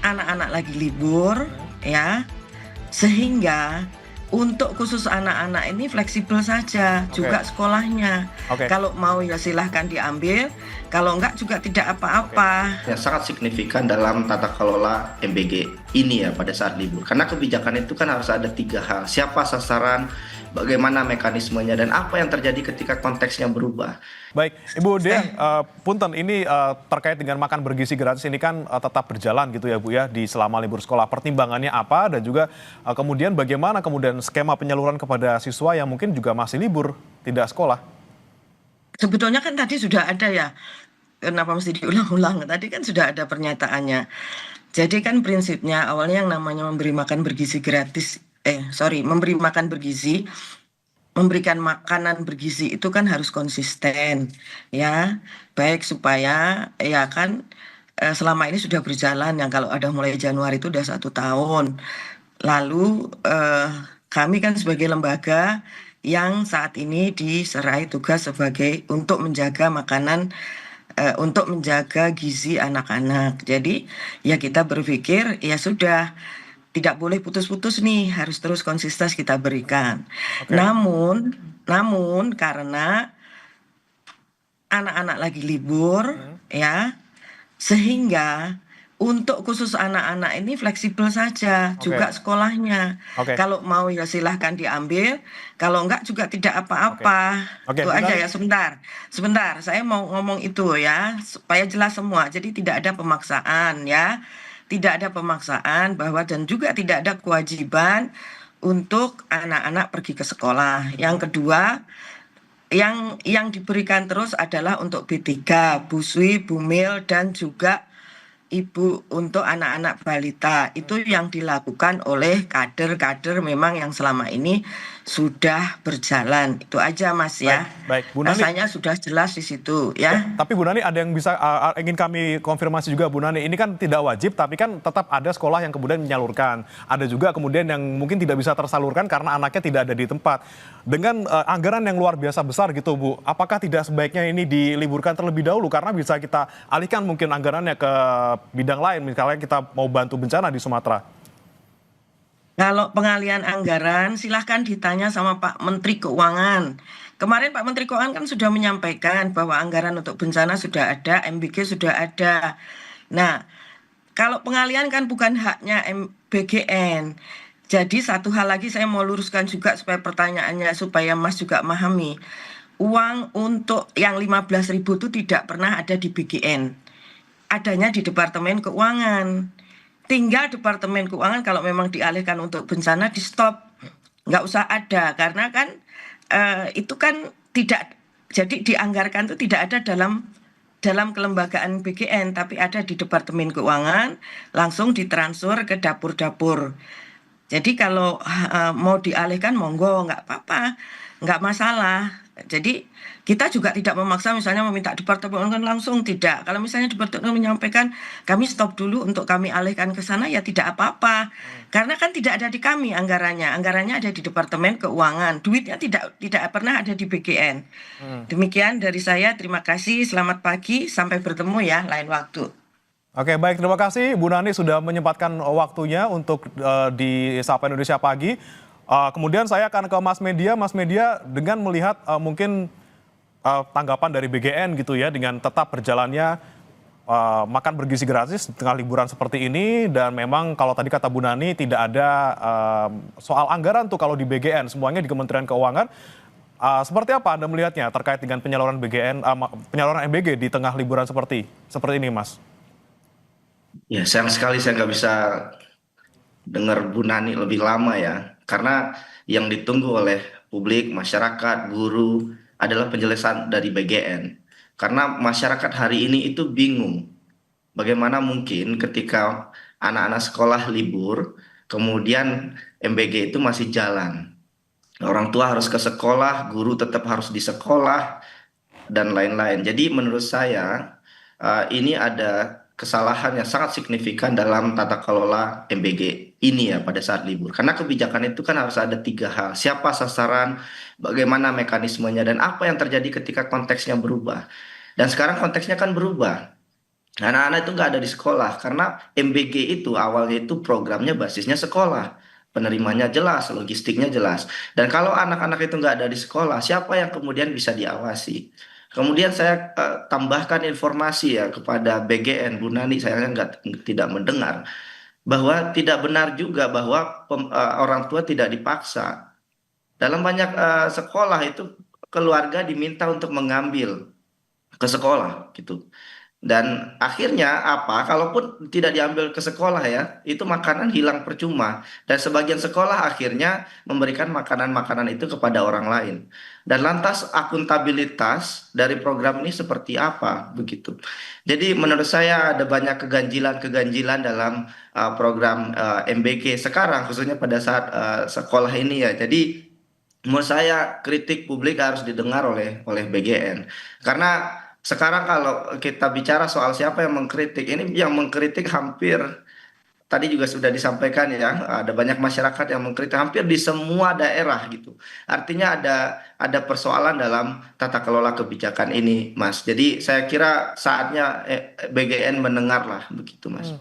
anak-anak lagi libur ya, sehingga untuk khusus anak-anak ini fleksibel saja Oke, juga sekolahnya. oke, Kalau mau ya silahkan diambil, kalau enggak juga tidak oke. apa-apa. Yang sangat signifikan dalam tata kelola MBG ini ya pada saat libur. Karena kebijakan itu kan harus ada tiga hal. Siapa sasaran, bagaimana mekanismenya, dan apa yang terjadi ketika konteksnya berubah. Baik, Ibu Dian, Eh, punten ini terkait dengan makan bergizi gratis ini kan tetap berjalan gitu ya Bu ya di selama libur sekolah. Pertimbangannya apa dan juga kemudian bagaimana kemudian skema penyaluran kepada siswa yang mungkin juga masih libur, tidak sekolah? Sebetulnya kan tadi sudah ada ya. Kenapa mesti diulang-ulang? Tadi kan sudah ada pernyataannya. Jadi kan prinsipnya awalnya yang namanya memberi makan bergizi gratis, memberi makan bergizi, memberikan makanan bergizi itu kan harus konsisten, ya, baik supaya ya kan selama ini sudah berjalan yang kalau ada mulai Januari itu udah 1 tahun. Lalu kami kan sebagai lembaga yang saat ini diserai tugas sebagai untuk menjaga makanan untuk menjaga gizi anak-anak. Jadi ya kita berpikir ya sudah tidak boleh putus-putus nih, harus terus konsisten kita berikan. Oke, Namun karena anak-anak lagi libur hmm, ya, sehingga untuk khusus anak-anak ini fleksibel saja oke, juga sekolahnya. oke, Kalau mau ya silahkan diambil, kalau enggak juga tidak oke, apa-apa. oke, Itu Bu aja Nani, ya, sebentar. Sebentar, saya mau ngomong itu ya, supaya jelas semua. Jadi tidak ada pemaksaan ya. Tidak ada pemaksaan bahwa dan juga tidak ada kewajiban untuk anak-anak pergi ke sekolah. hmm, Yang kedua, yang diberikan terus adalah untuk B3, Buswi, Bumil, dan juga Ibu untuk anak-anak balita. Itu yang dilakukan oleh kader-kader memang yang selama ini sudah berjalan. Itu aja Mas baik, ya. baik, Bu Nani. Rasanya sudah jelas di situ Ya, ya. tapi Bu Nani ada yang bisa ingin kami konfirmasi juga Bu Nani. Ini kan tidak wajib, tapi kan tetap ada sekolah yang kemudian menyalurkan. Ada juga kemudian yang mungkin tidak bisa tersalurkan karena anaknya tidak ada di tempat. Dengan anggaran yang luar biasa besar gitu Bu, apakah tidak sebaiknya ini diliburkan terlebih dahulu karena bisa kita alihkan mungkin anggarannya ke bidang lain, misalnya kita mau bantu bencana di Sumatera. Kalau pengalian anggaran silahkan ditanya sama Pak Menteri Keuangan. Kemarin Pak Menteri Keuangan kan sudah menyampaikan bahwa anggaran untuk bencana sudah ada, MBG sudah ada. Nah, kalau pengalian kan bukan haknya BGN. Jadi satu hal lagi saya mau luruskan juga supaya pertanyaannya supaya Mas juga memahami. Uang untuk yang 15.000 itu tidak pernah ada di BGN. Adanya di Departemen Keuangan. Tinggal Departemen Keuangan kalau memang dialihkan untuk bencana di stop. Nggak usah ada karena kan itu kan tidak jadi dianggarkan itu tidak ada dalam kelembagaan BGN, tapi ada di Departemen Keuangan, langsung ditransfer ke dapur-dapur. Jadi kalau mau dialihkan monggo, nggak apa-apa, nggak masalah. Jadi kita juga tidak memaksa misalnya meminta Departemen Keuangan langsung, tidak. Kalau misalnya Departemen menyampaikan kami stop dulu untuk kami alihkan ke sana ya tidak apa-apa. Karena kan tidak ada di kami anggarannya. Anggarannya ada di Departemen Keuangan. Duitnya tidak pernah ada di BGN. Hmm. Demikian dari saya, terima kasih, selamat pagi, sampai bertemu ya lain waktu. Oke, baik, terima kasih Bu Nani sudah menyempatkan waktunya untuk di Sapa Indonesia Pagi. Kemudian saya akan ke Mas Media dengan melihat mungkin tanggapan dari BGN gitu ya dengan tetap berjalannya makan bergizi gratis di tengah liburan seperti ini dan memang kalau tadi kata Bu Nani tidak ada soal anggaran tuh kalau di BGN, semuanya di Kementerian Keuangan. Seperti apa Anda melihatnya terkait dengan penyaluran BGN, penyaluran MBG di tengah liburan seperti ini, Mas? Ya, sayang sekali saya nggak bisa dengar Bu Nani lebih lama ya. Karena yang ditunggu oleh publik, masyarakat, guru adalah penjelasan dari BGN. Karena masyarakat hari ini itu bingung. Bagaimana mungkin ketika anak-anak sekolah libur, kemudian MBG itu masih jalan. Orang tua harus ke sekolah, guru tetap harus di sekolah, dan lain-lain. Jadi menurut saya ini ada kesalahan yang sangat signifikan dalam tata kelola MBG ini ya pada saat libur. Karena kebijakan itu kan harus ada tiga hal. Siapa sasaran, bagaimana mekanismenya, dan apa yang terjadi ketika konteksnya berubah. Dan sekarang konteksnya kan berubah. Anak-anak itu nggak ada di sekolah karena MBG itu awalnya itu programnya basisnya sekolah. Penerimanya jelas, logistiknya jelas. Dan kalau anak-anak itu nggak ada di sekolah, siapa yang kemudian bisa diawasi? Kemudian saya tambahkan informasi ya kepada BGN, Bu Nani, saya nggak tidak mendengar bahwa tidak benar juga bahwa orang tua tidak dipaksa. Dalam banyak sekolah itu keluarga diminta untuk mengambil ke sekolah gitu. Dan akhirnya apa? Kalaupun tidak diambil ke sekolah ya, itu makanan hilang percuma. Dan sebagian sekolah akhirnya memberikan makanan-makanan itu kepada orang lain. Dan lantas akuntabilitas dari program ini seperti apa begitu. Jadi menurut saya ada banyak keganjilan-keganjilan dalam program MBG sekarang, khususnya pada saat sekolah ini ya. Jadi menurut saya kritik publik harus didengar oleh BGN. Karena sekarang kalau kita bicara soal siapa yang mengkritik, ini yang mengkritik hampir tadi juga sudah disampaikan ya, ada banyak masyarakat yang mengkritik hampir di semua daerah gitu. Artinya ada persoalan dalam tata kelola kebijakan ini, Mas. Jadi saya kira saatnya BGN mendengarlah begitu, Mas.